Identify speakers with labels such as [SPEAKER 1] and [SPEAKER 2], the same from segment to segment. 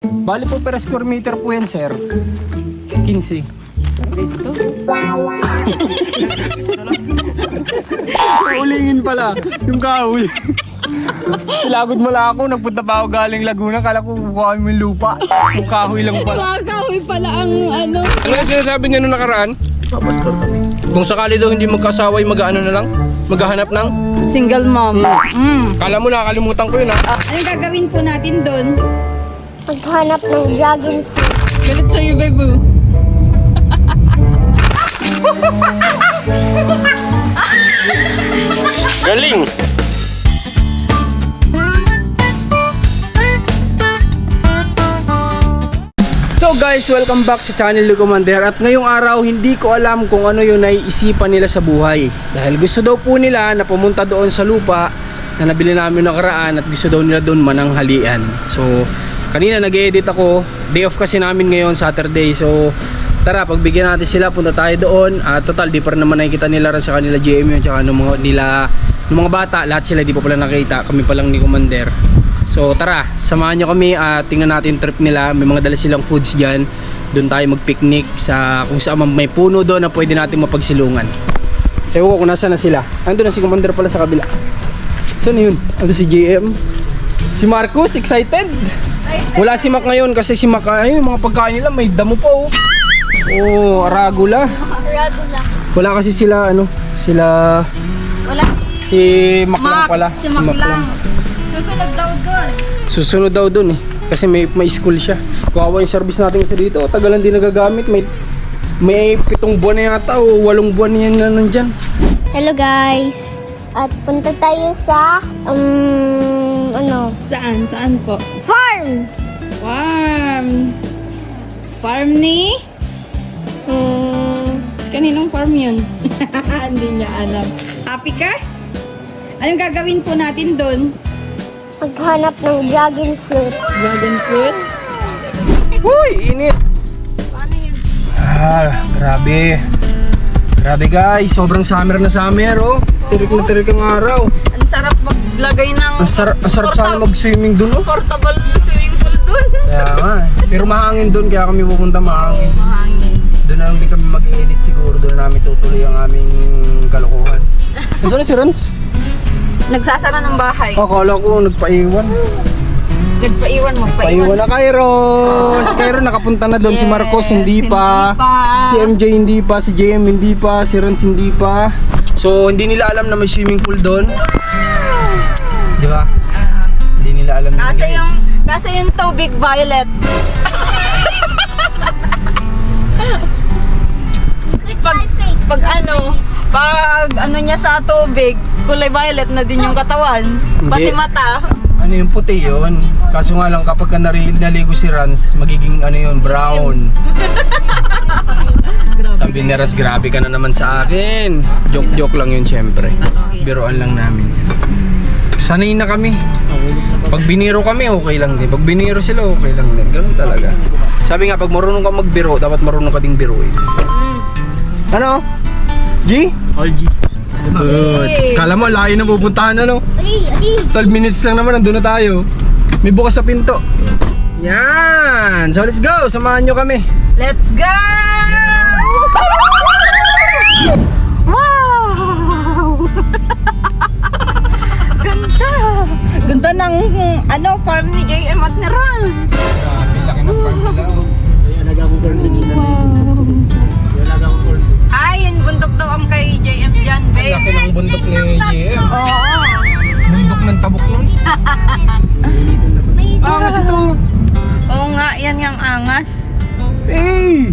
[SPEAKER 1] Bali po per square meter po yan, sir. 15. Ulingin pala yung kahoy. Silagod mo lang ako, nagpunta pa ako galing Laguna. Kala ko kukuha mo yung lupa. Yung kahoy lang pala.
[SPEAKER 2] Mga kahoy pala ang ano.
[SPEAKER 3] Ano yung sinasabi niya nung nakaraan?
[SPEAKER 4] Papastor kami.
[SPEAKER 3] Kung sakali daw hindi magkasaway, mag-ano na lang? Maghahanap ng?
[SPEAKER 2] Single mom.
[SPEAKER 3] Kala mo nakakalimutan ko yun ha?
[SPEAKER 2] Anong gagawin po natin doon?
[SPEAKER 5] Maghanap ng dragon fruit.
[SPEAKER 2] Galit sa'yo, Bebo.
[SPEAKER 3] Galing!
[SPEAKER 1] So guys, welcome back sa channel ni Commander. At ngayong araw, hindi ko alam kung ano yung naiisipan nila sa buhay. Dahil gusto daw po nila na pumunta doon sa lupa na nabili namin nakaraan at gusto daw nila doon mananghalian. So, kanina nag-edit ako. Day off kasi namin ngayon, Saturday. So, tara, pagbigyan natin sila, punta tayo doon. At total, di pa rin naman nakikita nila rin sa kanila GM yun. Tsaka nung mga bata, lahat sila di pa pala nakita. Kami pa lang ni Commander. So tara, samahan nyo kami at tingnan natin yung trip nila. May mga dala silang foods dyan. Doon tayo mag-picnic sa kung saan may puno doon na pwede natin mapagsilungan. Ewan ko kung nasa na sila. Ando na si Commander pala sa kabila. Ito na yun. Ando si JM. Si Marcos, excited? Wala si Mac ngayon kasi si Mac, ayun, mga pagkain nila may damo pa oh. Oh, aragula.
[SPEAKER 5] Aragula.
[SPEAKER 1] Wala kasi sila, sila...
[SPEAKER 2] Wala
[SPEAKER 1] Si Mac lang pala.
[SPEAKER 2] Si Mac lang. Susunod daw doon.
[SPEAKER 1] Susunod daw dun eh. Kasi may school siya. Kawawa yung service natin kasi dito. Tagalan din nagagamit. May 7 buwan na yata o 8 buwan na yan na nandyan.
[SPEAKER 5] Hello guys. At punta tayo sa
[SPEAKER 2] Saan? Saan po?
[SPEAKER 5] farm.
[SPEAKER 2] Farm ni? Kaninong farm yun? Hindi niya alam. Happy ka? Anong gagawin po natin doon?
[SPEAKER 5] Maghanap ng dragon fruit.
[SPEAKER 2] Dragon fruit?
[SPEAKER 1] Uy, init!
[SPEAKER 2] Paano yun?
[SPEAKER 1] Grabe. Grabe guys, sobrang summer na summer oh. Tirik na tirik ang araw.
[SPEAKER 2] Ang sarap maglagay ng
[SPEAKER 1] Ang sarap sana mag-swimming dun oh.
[SPEAKER 2] portable swimming pool doon.
[SPEAKER 1] Kaya nga. Pero mahangin dun kaya kami pupunta mahangin.
[SPEAKER 2] Mahangin.
[SPEAKER 1] Doon na lang din kami mag-edit siguro. Doon namin tutuloy ang aming kalokohan. Nasaan na si Rans?
[SPEAKER 2] Nagsasara ng bahay.
[SPEAKER 1] Akala ko nagpaiwan.
[SPEAKER 2] Nagpaiwan mo.
[SPEAKER 1] Paiwan na Cairo. Si Cairo nakapunta na doon. Si Marcos hindi pa. Si MJ hindi pa. Si JM hindi pa. Si Rans hindi pa. So hindi nila alam na may swimming pool doon. Di ba? Hindi nila alam na
[SPEAKER 2] Nasa yung tubig violet. Pag ano niya sa tubig, kulay violet na din yung katawan. Pati mata.
[SPEAKER 1] Ano yung puti yun? Kaso nga lang kapag naligo si Rans, magiging ano yun, brown. Sabi ni Rans, grabe ka na naman sa akin. Joke lang yun syempre. Biroan lang namin. Sanay na kami. Pag biniro kami, okay lang din. Pag biniro sila, okay lang din. Ganun talaga. Sabi nga, pag marunong ka magbiro, dapat marunong ka ding biruin. Ano? G?
[SPEAKER 4] All G.
[SPEAKER 1] Good. Kala mo, layo na pupuntahan na, no? 12 minutes lang naman, nandun na tayo. May bukas sa pinto. Yan! So let's go! Samahan nyo kami.
[SPEAKER 2] Let's go! Wow! Ganda! Ganda ng farm ni JM at ni Rans.
[SPEAKER 1] Grabe, laki ng farm nila.
[SPEAKER 4] Ay, alaga ko corn din dito. Ay, alaga ko corn.
[SPEAKER 2] Ay, yung bundok daw ang kay JM dyan, babe.
[SPEAKER 1] Laki ng bundok ni JM.
[SPEAKER 2] Oo.
[SPEAKER 1] Bundok ng tabok nun. Angas ito.
[SPEAKER 2] Oo nga, yan yung angas.
[SPEAKER 1] Hey!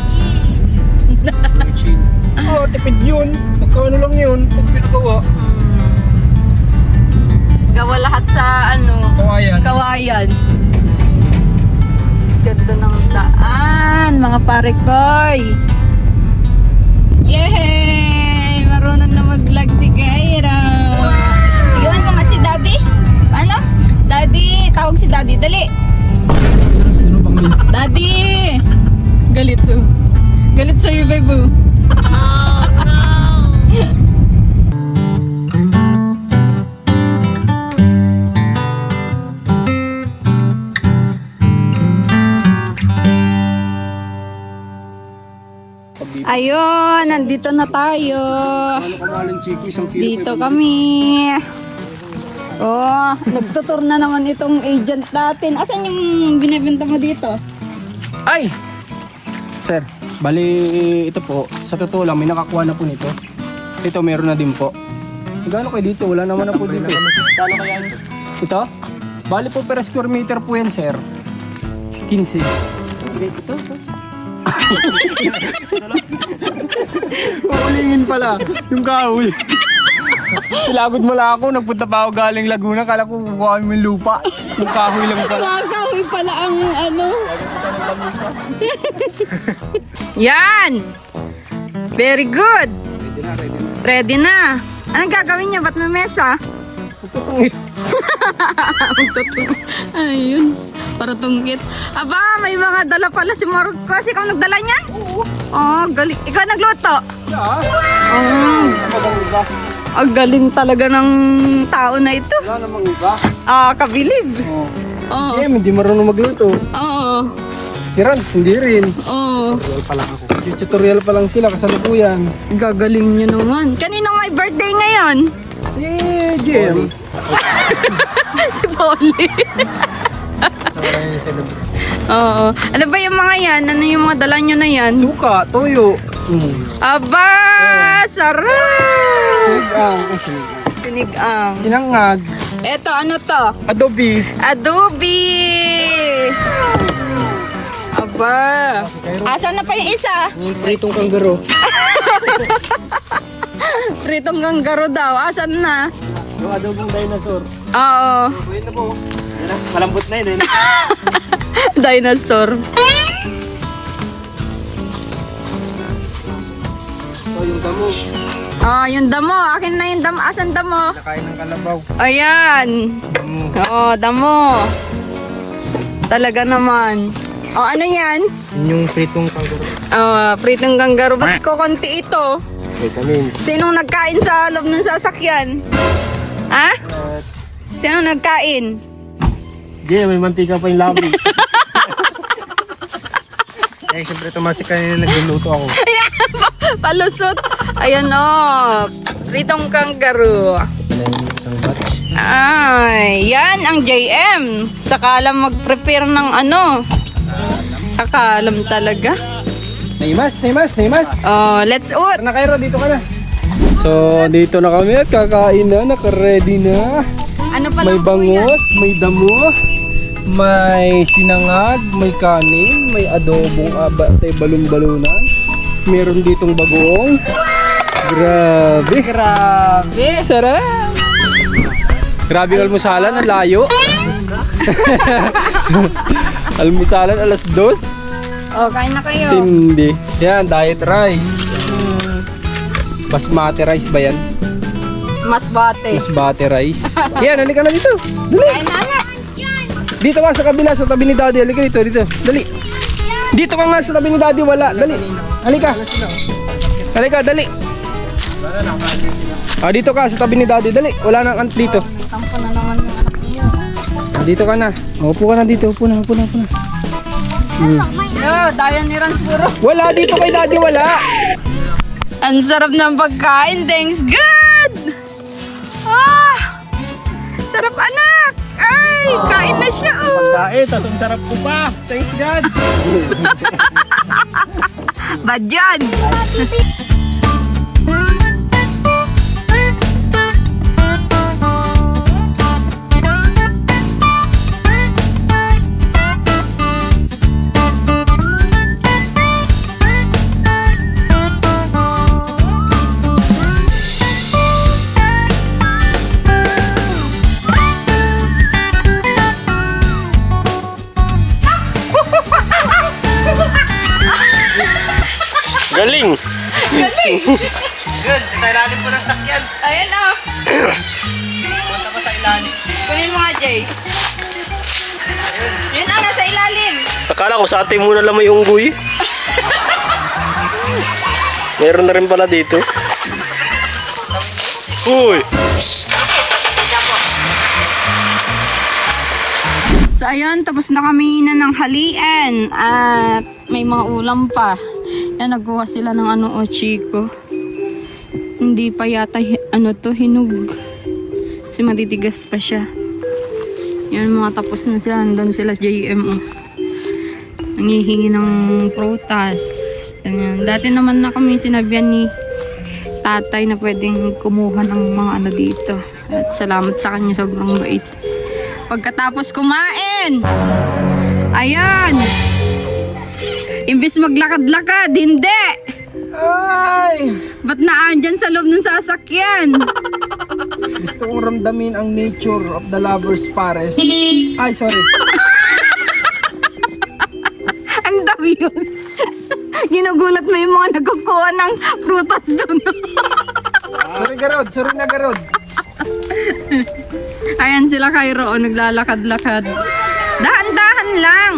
[SPEAKER 1] Oh, tipid yun. Magkano lang yun pag pinagawa.
[SPEAKER 2] Gawa lahat sa
[SPEAKER 1] Kawayan.
[SPEAKER 2] kawayan. Ganda ng daan, mga pare-koy. Yay! Marunong na mag-vlog si Kaira. Sigawan mo nga si Daddy. Ano? Daddy, tawag si Daddy. Dali. Daddy! Galit to. Galit sa'yo, Bebo. Ayun, nandito na tayo.
[SPEAKER 1] Ano kamalang chiki? Isang kilo.
[SPEAKER 2] Dito kami. Oh, nagtutur na naman itong agent natin. Asan yung binibenta mo dito?
[SPEAKER 1] Ay! Sir, bali ito po. Sa totoo lang, may nakakuha na po nito. Ito, meron na din po. Magkano kayo dito? Wala naman na po dito. Magkano kaya ito? Ito? Bali po per square meter po yan, sir. 15. Ito. Paulingin pala. Yung kahoy. Pilagod mo lang ako. Nagpunta pa ako galing Laguna. Kala ko kukuha mo yung lupa. Yung kahoy lang pala.
[SPEAKER 2] Kakahoy pala ang ano. Yan! Very good! Ready na. Anong gagawin niya? Ba't may mesa?
[SPEAKER 1] Tutungit.
[SPEAKER 2] Ayun. Para tunggit. Aba, may mga dala pala si Marcos. Ikaw nagdala niyan? Oo. Oh, galing. Ikaw nagluto?
[SPEAKER 1] Yeah.
[SPEAKER 2] Oh. Ang galing talaga ng tao na ito.
[SPEAKER 1] Wala namang iba.
[SPEAKER 2] Ah, kabilib.
[SPEAKER 1] Oh.
[SPEAKER 2] Oo.
[SPEAKER 1] Eh, hindi marunong magluto.
[SPEAKER 2] Oo.
[SPEAKER 1] Si Rans, hindi rin.
[SPEAKER 2] Oo.
[SPEAKER 1] Tutorial pa lang sila, kasalukuyan.
[SPEAKER 2] Gagaling niyo naman. Kanino may birthday ngayon?
[SPEAKER 1] Si Jem.
[SPEAKER 2] Si Polly. Oo. Ano ba yung mga yan? Ano yung mga dala nyo na yan?
[SPEAKER 1] Suka, toyo.
[SPEAKER 2] Aba! Sarap!
[SPEAKER 1] Sinigang.
[SPEAKER 2] Sinigang.
[SPEAKER 1] Sinangag.
[SPEAKER 2] Eto, ano to?
[SPEAKER 1] Adobe.
[SPEAKER 2] Adobe! Aba! Asan na pa yung isa?
[SPEAKER 1] Yung pritong kanggaro.
[SPEAKER 2] Pritong ganggaro daw. Asan na?
[SPEAKER 1] Yung adobong dinosaur.
[SPEAKER 2] Oo.
[SPEAKER 1] Buhin na po. Malambot na yun eh.
[SPEAKER 2] Dinosaur.
[SPEAKER 1] So, yung damo.
[SPEAKER 2] Ah, yung damo. Akin na yung damo. Asan damo?
[SPEAKER 1] Nakain ng kalabaw.
[SPEAKER 2] Ayan.
[SPEAKER 1] Damo.
[SPEAKER 2] Oo, damo. Talaga naman. O, ano yan?
[SPEAKER 1] Yun yung pritong kanggaro.
[SPEAKER 2] Pritong ganggaro. Ba't ko konti ito?
[SPEAKER 1] Vitamins.
[SPEAKER 2] Sinong nagkain sa loob ng sasakyan? Ha? Sinong nagkain?
[SPEAKER 1] Hindi, may mantika pa yung labi. Eh, siyempre tumasik kanina nagluluto ako.
[SPEAKER 2] Palusot. Ayan o. Pritong kanggaro.
[SPEAKER 1] Isang batch.
[SPEAKER 2] Ay, yan ang JM. Saka lang mag-prepare ng ano. Saka alam talaga.
[SPEAKER 1] Naimas.
[SPEAKER 2] Oh, let's eat.
[SPEAKER 1] Na kayo, dito ka na. So, dito na kami at kakain na. Naka-ready na.
[SPEAKER 2] Ano pa
[SPEAKER 1] May
[SPEAKER 2] lang po yan?
[SPEAKER 1] bangos, may damo, may sinangag, may kanin, may adobong balon-balunan. Meron ditong bagoong. Grabe.
[SPEAKER 2] Grabe.
[SPEAKER 1] Sarap. Grabe ang almusalan, ang layo. Almusalan, alas 2.
[SPEAKER 2] Oh, kain na kayo.
[SPEAKER 1] Tindi. Yan, diet rice. Basmati rice ba yan?
[SPEAKER 2] Mas bate.
[SPEAKER 1] Basmati rice. Yan, halika na dito. Dali.
[SPEAKER 2] Kain na anak.
[SPEAKER 1] Dito ka sa kabila, sa tabi ni Daddy. Halika dito. Dali. Dito ka nga sa tabi ni Daddy. Wala. Dali. Halika, dali. Dito ka sa tabi ni Daddy. Dali. Wala nang ant dito.
[SPEAKER 2] Tampo na naman yung anak niyo.
[SPEAKER 1] Dito ka na. Upo ka na dito. Upo na.
[SPEAKER 2] Yo, daya ni Rans puro.
[SPEAKER 1] Wala dito kay Daddy. Wala.
[SPEAKER 2] Ang sarap ng pagkain. Thanks God! Ah! Sarap anak! Ay, kain na siya oh.
[SPEAKER 1] Kain, tas ang sarap ko pa. Thanks God.
[SPEAKER 2] Bad yan.
[SPEAKER 3] Galing!
[SPEAKER 4] Good, sa ilalim po ng sakyan.
[SPEAKER 2] Ayan oh.
[SPEAKER 4] Punta pa sa ilalim.
[SPEAKER 2] Kunin mo nga, Jay. Yun ang nasa ilalim.
[SPEAKER 3] Akala ko sa atin muna lang may unggoy. Meron na rin pala dito. Uy!
[SPEAKER 2] So ayun, tapos na kami na ng halian at may mga ulam pa. Yan, nagkuha sila ng ano, Chico. Hindi pa yata, hinug. Kasi matitigas pa siya. Yan, mga tapos na sila. Nandun sila sa JMO. Nangihingi ng prutas. Yan. Dati naman na kami sinabihan ni tatay na pwedeng kumuha ng mga ano dito. At salamat sa kanya, sobrang bait. Pagkatapos kumain, ayan, imbis maglakad-lakad, hindi.
[SPEAKER 1] Ay!
[SPEAKER 2] Ba't naandyan sa loob ng sasakyan?
[SPEAKER 1] Gusto kong ramdamin ang nature of the lovers pares. Ay, sorry.
[SPEAKER 2] Ang dami yun. Ginugulat mo yung mga nagkukuha ng prutas doon.
[SPEAKER 1] Sorry, Garod. Sorry na, Garod.
[SPEAKER 2] Ayan sila kay Ro, naglalakad-lakad. Dahan-dahan lang.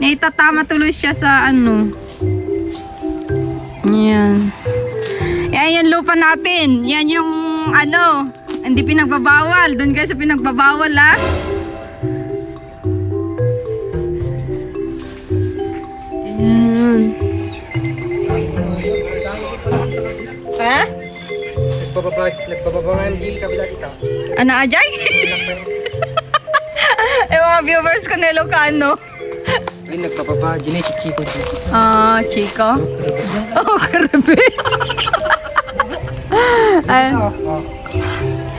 [SPEAKER 2] Naitatama tuloy siya sa ano. Yan. Yan yung lupa natin. Yan yung ano, hindi pinagbabawal. Doon kayo sa pinagbabawal, ha? Yan. Ha?
[SPEAKER 1] Nagbababangan di kabila kita.
[SPEAKER 2] Ano, Ajay? Eh, mga viewers ko na Ilocano.
[SPEAKER 1] Ay, nagpapaba. Ginay si Chico.
[SPEAKER 2] Ah, Chico? Oh, karebe. Ay,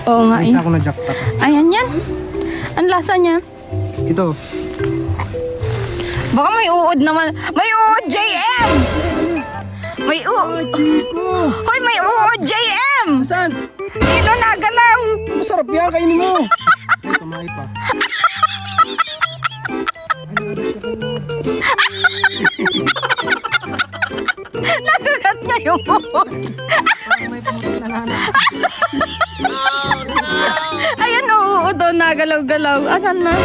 [SPEAKER 2] oo nga eh.
[SPEAKER 1] Isa ako na jackpot.
[SPEAKER 2] Ayan yan. Ang lasa niyan.
[SPEAKER 1] Ito.
[SPEAKER 2] Baka may uod naman. May uod, JM! May uod.
[SPEAKER 1] Chico!
[SPEAKER 2] Hoy, may uod, JM!
[SPEAKER 1] Saan?
[SPEAKER 2] Dito nagalaw.
[SPEAKER 1] Masarap yan. Kainin mo. Kamay pa.
[SPEAKER 2] Nagulat niya yung uod. Ayan, uod o, nagalaw-galaw. Asan na?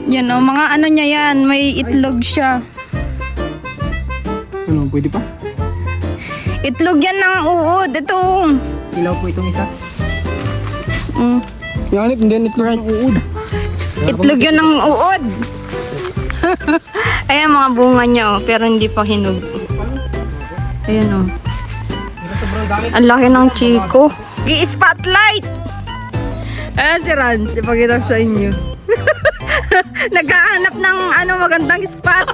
[SPEAKER 2] Yan o, mga ano niya yan. May itlog siya.
[SPEAKER 1] Ano, pwede pa?
[SPEAKER 2] Itlog yan ng uod. Ito.
[SPEAKER 1] Ilaw po itong isa.
[SPEAKER 2] Mm.
[SPEAKER 1] Yanip, hindi itlog ng uod.
[SPEAKER 2] Itlog yan ng uod. Ayan mga bunga niya oh, pero hindi pa hinog. Ayan oh. Ang laki ng Chico. I-spotlight! Ayan si Rans, ipakita ko sa inyo. Naghahanap ng ano magandang spot.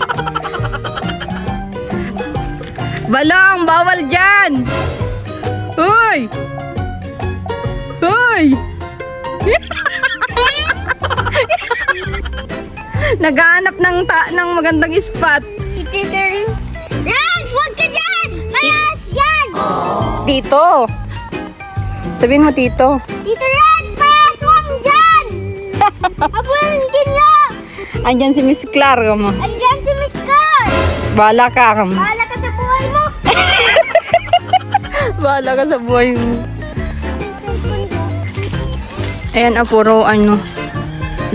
[SPEAKER 2] Balong, bawal dyan! Hoy! Hoy! Naghahanap ng magandang spot.
[SPEAKER 5] Si Tito Rins. Rans, huwag ka dyan! Mayas yan!
[SPEAKER 2] Tito. Sabihin mo, Tito.
[SPEAKER 5] Tito Rans, mayas, huwag dyan! Habulin niyo!
[SPEAKER 2] Andyan si Miss Clara mo.
[SPEAKER 5] Andyan si Miss Carl!
[SPEAKER 2] Bahala ka.
[SPEAKER 5] Bahala ka sa buhay mo!
[SPEAKER 2] Bahala ka sa buhay mo. Ayan, puro ano,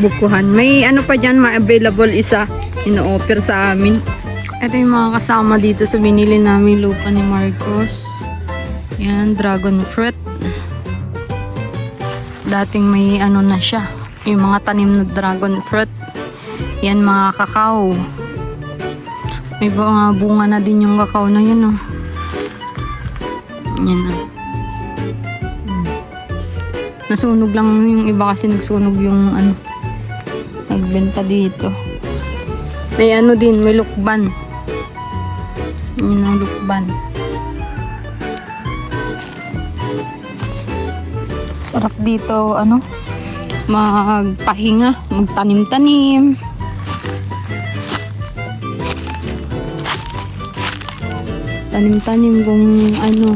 [SPEAKER 2] bukuhan. May ano pa dyan, ma-available isa. Ino-offer sa amin. Ito yung mga kasama dito sa binili namin lupa ni Marcos. Yan, dragon fruit. Dating may ano na siya. Yung mga tanim na dragon fruit. Yan, mga kakao. May mga bunga na din yung kakao na yun, oh. Yan, oh. Nasunog lang yung iba kasi nagsunog yung ano, nagbenta dito. May ano din, may lukban. Yun ang lukban. Sarap dito, ano, magpahinga, magtanim-tanim. Tanim-tanim kung ano,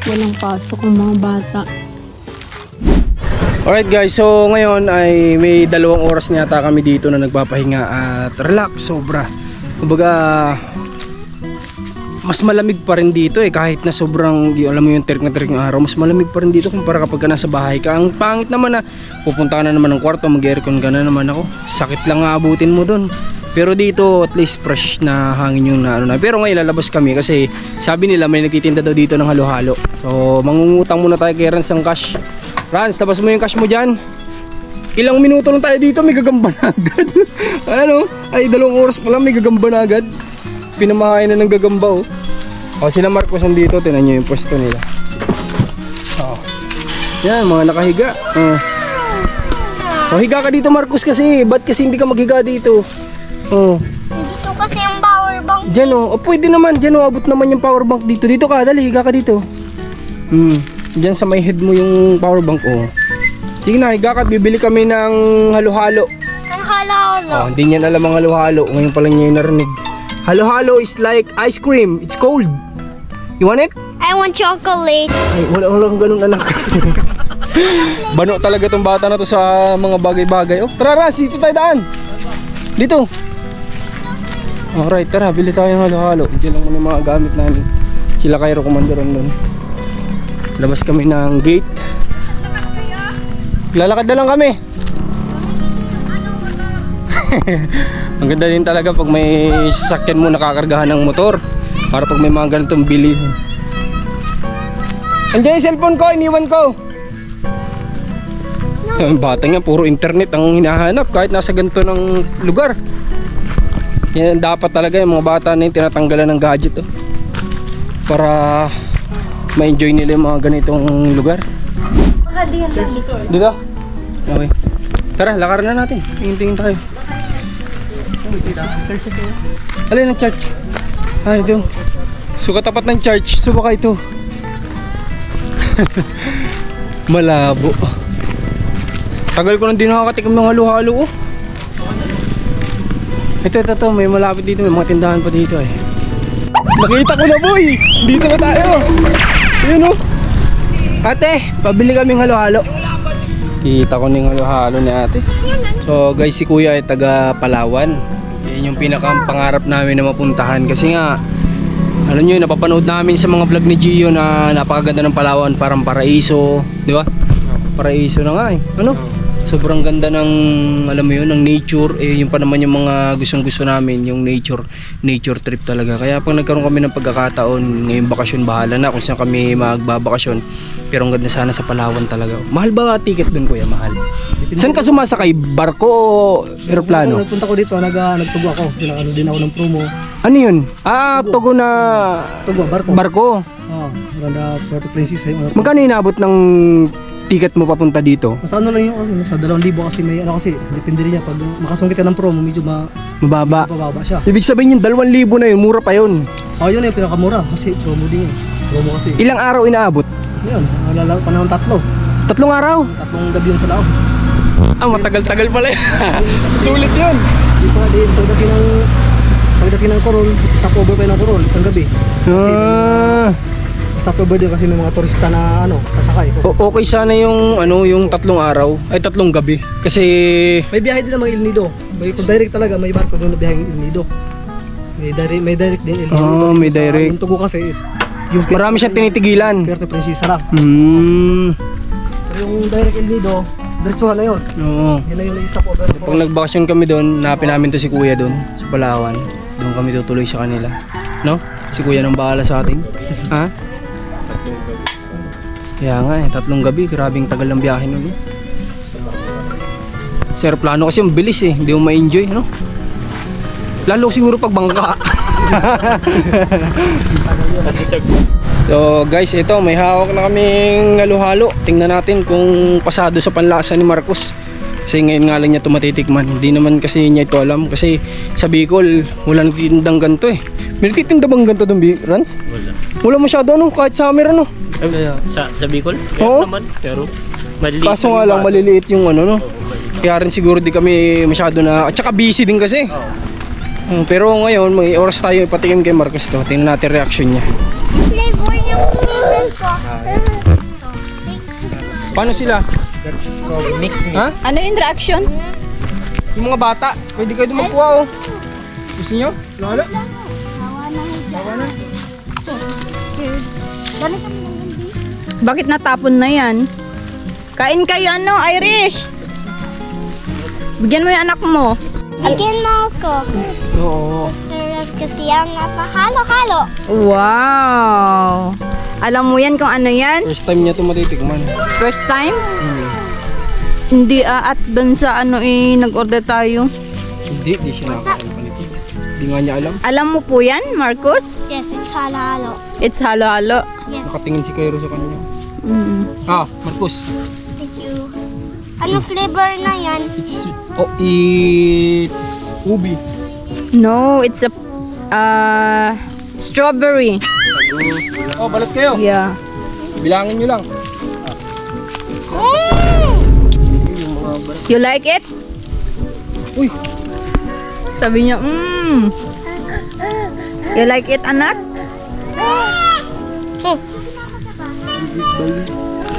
[SPEAKER 2] walang pasok ang mga bata.
[SPEAKER 1] Alright guys, so ngayon ay may 2 oras na yata kami dito na nagpapahinga at relax sobra. Kumbaga mas malamig pa rin dito kahit na sobrang, alam mo yung terik na terik ng araw, mas malamig pa rin dito kumpara kapag ka nasa bahay ka. Ang pangit naman na pupunta ka na naman ng kwarto, mag-aircon ka na naman. Ako, sakit lang nga abutin mo dun. Pero dito at least fresh na hangin yung na ano na. Pero ngayon lalabas kami kasi sabi nila may nagtitinda daw dito ng halo-halo. So mangungutang muna tayo kay Rans ng cash. Rans, labas mo yung cash mo dyan. Ilang minuto lang tayo dito, may gagamba na agad. Ano? Ay, 2 oras pa lang, may gagamba na agad. pinamahain na ng gagamba oh. O sila Marcos nandito, tinan nyo yung pwesto nila. Oh. Yan, mga nakahiga. Oh, higa ka dito Marcos kasi. Ba't kasi hindi ka maghiga dito? Oh.
[SPEAKER 5] Dito kasi yung power bank.
[SPEAKER 1] Diyan oh. Pwede naman. Diyan oh. Abot naman yung power bank dito. Dito ka. Dali. Higa ka dito. Diyan sa may head mo yung power bank oh. Sige na. Higa ka at bibili kami ng halo-halo.
[SPEAKER 5] Ang halo-halo.
[SPEAKER 1] Oh, hindi niyan alam ang halo-halo. Ngayon pa lang niya yung narinig. Halo-halo is like ice cream. It's cold. You want it?
[SPEAKER 5] I want chocolate.
[SPEAKER 1] Ay, walang ganun anak. Bano talaga tong bata na to sa mga bagay-bagay. Oh, tara Ras, dito tayo daan. Dito. Alright, tara, bili tayo ng halo-halo. Hindi lang muna yung mga gamit namin. Sila Cairo kumandaran doon. Labas kami ng gate. Lalakad na lang kami. Ang ganda din talaga pag may sasakyan mo nakakargahan ng motor. Para pag may mga ganitong bilihan. Andiyan yung cellphone ko, iniwan ko. Ang bata nga, puro internet ang hinahanap kahit nasa ganito ng lugar. Yan dapat talaga yung mga bata na yung tinatanggalan ng gadget oh. Para ma-enjoy nila yung mga ganitong lugar. Dito? Okay. Tara, lakaran na natin. Tingin-tingin tayo. Alin ang church? Ay, ito. So katapat ng church, so baka ito. Malabo. Tagal ko nang di nakakatikim ng halo-halo oh. Ito, may malapit dito, may mga tindahan pa dito eh. Nakita ko na boy! Dito na tayo! Ayun oh! Ate, pabili kaming halo-halo. Kita ko ng halo-halo ni ate. So guys, si kuya ay taga Palawan. Yan yung pinaka-pangarap namin na mapuntahan. Kasi nga, alam nyo, napapanood namin sa mga vlog ni Gio na napakaganda ng Palawan, parang paraiso, di ba? Paraiso na nga eh. Ano? Sobrang ganda ng, alam mo yun, ng nature. Eh, yung pa naman yung mga gustong-gusto namin, yung nature trip talaga. Kaya pag nagkaroon kami ng pagkakataon, ngayong bakasyon, bahala na kung saan kami magbabakasyon. Pero ang ganda sana sa Palawan talaga. Mahal ba ticket dun kuya? Mahal. Saan ka sumasakay? Barko o aeroplano?
[SPEAKER 4] Nagpunta ko dito, nagtugo ako. Sinakano din ako ng promo.
[SPEAKER 1] Ano yun? Tugo na
[SPEAKER 4] Tugo, barko.
[SPEAKER 1] barko.
[SPEAKER 4] Oo, ganda Puerto Princesa yung
[SPEAKER 1] Magkano inabot ng ticket mo papunta dito?
[SPEAKER 4] Mas ano lang yung sa 2,000 kasi may ano kasi depende rin yan pag makasungkit ka ng promo medyo
[SPEAKER 1] Mababa.
[SPEAKER 4] mababa siya.
[SPEAKER 1] Ibig sabihin yung 2,000 na yun, mura pa yun.
[SPEAKER 4] Yun yung pinakamura kasi promo din yun. Promo kasi.
[SPEAKER 1] Ilang araw inaabot?
[SPEAKER 4] Yun, panahon 3.
[SPEAKER 1] 3 araw?
[SPEAKER 4] 3 gabi yun sa lao.
[SPEAKER 1] Matagal-tagal pala yun. Sulit yun.
[SPEAKER 4] Di pa din pagdating ng Coron, stopover pa yun ng Coron, isang gabi. Kasi stopover din kasi may mga turista na sasakay.
[SPEAKER 1] Okay sana yung yung 3 araw ay 3 gabi kasi
[SPEAKER 4] May biyahe din ng mga El Nido. Kung direct talaga may barko doon na biyaheng El Nido. May direct din El Nido.
[SPEAKER 1] may direct.
[SPEAKER 4] Yung tugo kasi is yung
[SPEAKER 1] Marami siyang tinitigilan.
[SPEAKER 4] Puerto Princesa lang. Pero yung direct El Nido, diretsuhan na yun.
[SPEAKER 1] Oo.
[SPEAKER 4] Yan na yung stopover.
[SPEAKER 1] Pag nagbakasyon kami doon, napin namin to si kuya doon sa Palawan. Doon kami tutuloy sa kanila. No? Si kuya nang bahala sa atin. Ha? Kaya nga 3 gabi, grabing tagal ng biyahe nun. Sa aeroplano kasi ang bilis eh, hindi mo ma-enjoy, no? Lalo siguro pag bangka. So guys, ito may hawak na kaming halo-halo. Tingnan natin kung pasado sa panlasa ni Marcos. Kasi ngayon nga lang niya ito matitikman. Hindi naman kasi niya ito alam. Kasi sa Bicol, wala nagtitindang ganito eh. May nagtitinda bang ganito doon, Rans? Wala masyado kahit summer
[SPEAKER 6] Sa Bicol?
[SPEAKER 1] Oo.
[SPEAKER 6] Naman, pero maliliit.
[SPEAKER 1] Kaso nga lang maliliit yung no? Kaya rin siguro di kami masyado na, at saka busy din kasi. Pero ngayon, may oras tayo ipatikim kay Marcos to. Tingnan natin reaction niya.
[SPEAKER 5] Flavor yung favorite ko.
[SPEAKER 1] Paano sila?
[SPEAKER 4] That's called mix.
[SPEAKER 1] Ha?
[SPEAKER 2] Ano yung reaction?
[SPEAKER 1] Yung mga bata, pwede kayo magkuha oh. Gusto nyo? Lalo?
[SPEAKER 5] Tawa na. Ganito mo hindi.
[SPEAKER 2] Bakit natapon na yan? Kain kayo Irish! Bigyan mo yung anak mo.
[SPEAKER 5] Again mo ako.
[SPEAKER 1] Oo.
[SPEAKER 5] Sarap kasi ang napahalo-halo.
[SPEAKER 2] Wow! Alam mo yan kung ano yan?
[SPEAKER 1] First time niya ito matitikman.
[SPEAKER 2] First time? Hindi at doon sa nag-order tayo.
[SPEAKER 1] Hindi siya nakakalipalit. Hindi nga niya alam.
[SPEAKER 2] Alam mo po yan, Marcos?
[SPEAKER 5] Yes, it's halo-halo.
[SPEAKER 2] It's halo-halo.
[SPEAKER 5] Yes,
[SPEAKER 1] Nakatingin si Cairo sa kanya.
[SPEAKER 2] Mm.
[SPEAKER 1] Marcos.
[SPEAKER 5] thank you. Ano flavor na yan?
[SPEAKER 1] It's ubi.
[SPEAKER 2] No, it's a strawberry.
[SPEAKER 1] Oh, balot kayo.
[SPEAKER 2] Yeah.
[SPEAKER 1] Bilangin nyo lang.
[SPEAKER 2] You like it?
[SPEAKER 1] Uy,
[SPEAKER 2] Sabi niya, You like it, anak?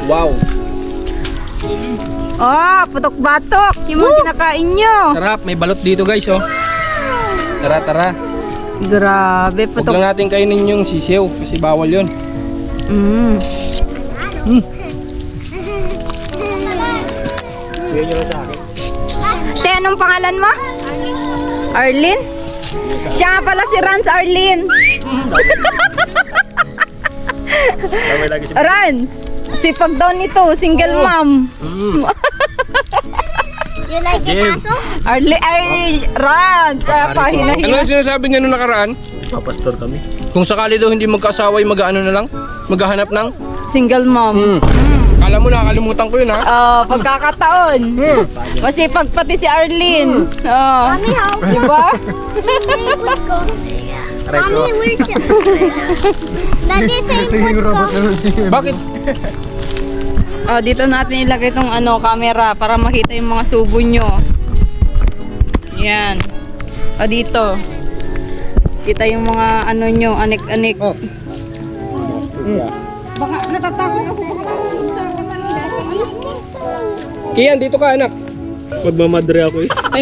[SPEAKER 1] wow.
[SPEAKER 2] Oh, putok-batok. Yung mga kinakain nyo.
[SPEAKER 1] Sarap, may balot dito guys, oh. Tara.
[SPEAKER 2] Grabe,
[SPEAKER 1] Huwag
[SPEAKER 2] putok.
[SPEAKER 1] lang natin kainin yung sisiw kasi bawal yun.
[SPEAKER 2] Mm.
[SPEAKER 6] Bigyan nyo lang sa akin.
[SPEAKER 2] Te, anong pangalan mo? Arlene? Siya nga pala si Rans Arlene.
[SPEAKER 6] Damay lagi si
[SPEAKER 2] Rans, sipag daw nito, single mom.
[SPEAKER 5] You like it, aso?
[SPEAKER 2] Arlene, ay, Rans,
[SPEAKER 1] Ano
[SPEAKER 2] pahina-hina.
[SPEAKER 1] yung sinasabi niya nung nakaraan?
[SPEAKER 6] Papastor kami.
[SPEAKER 3] Kung sakali daw hindi magkaasawa, ay mag-ano na lang? Maghahanap ng?
[SPEAKER 2] Single mom.
[SPEAKER 3] Kala mo nakakalimutan ko yun ha?
[SPEAKER 2] Pagkakataon. Masipag pati si Arlene.
[SPEAKER 5] Mommy, how?
[SPEAKER 2] Diba?
[SPEAKER 5] Input ko. Mommy, where's siya? Daddy, sa input ko.
[SPEAKER 1] Bakit?
[SPEAKER 2] Dito natin ilagay itong camera para makita yung mga subo nyo. Yan. Dito. Kita yung mga nyo, anik-anik. Baka natatakot ako.
[SPEAKER 1] Kian, dito ka anak.
[SPEAKER 6] Magmamadre ako eh.
[SPEAKER 2] Ay,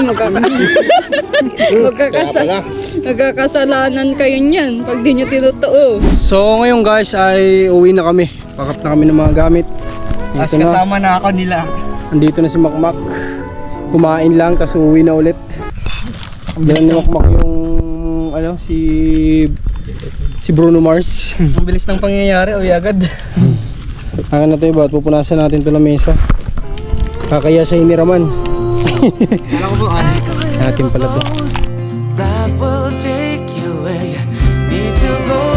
[SPEAKER 2] magkakasalanan kayo niyan pag di nyo tinutuo.
[SPEAKER 1] So ngayon guys ay uwi na kami. Pakat na kami ng mga gamit. Dito na.
[SPEAKER 4] Kasama na ako nila.
[SPEAKER 1] Andito na si Makmak. Kumain lang tapos uwi na ulit. Diyan ni Makmak yung si Bruno Mars.
[SPEAKER 4] Ang bilis ng pangyayari, uwi agad.
[SPEAKER 1] Hanga na tayo ba? Pupunasan natin ito ng mesa. Kakaya sa iniraman.
[SPEAKER 4] Alam ko po,
[SPEAKER 1] Natin pala to.
[SPEAKER 7] that will take you where you need to go.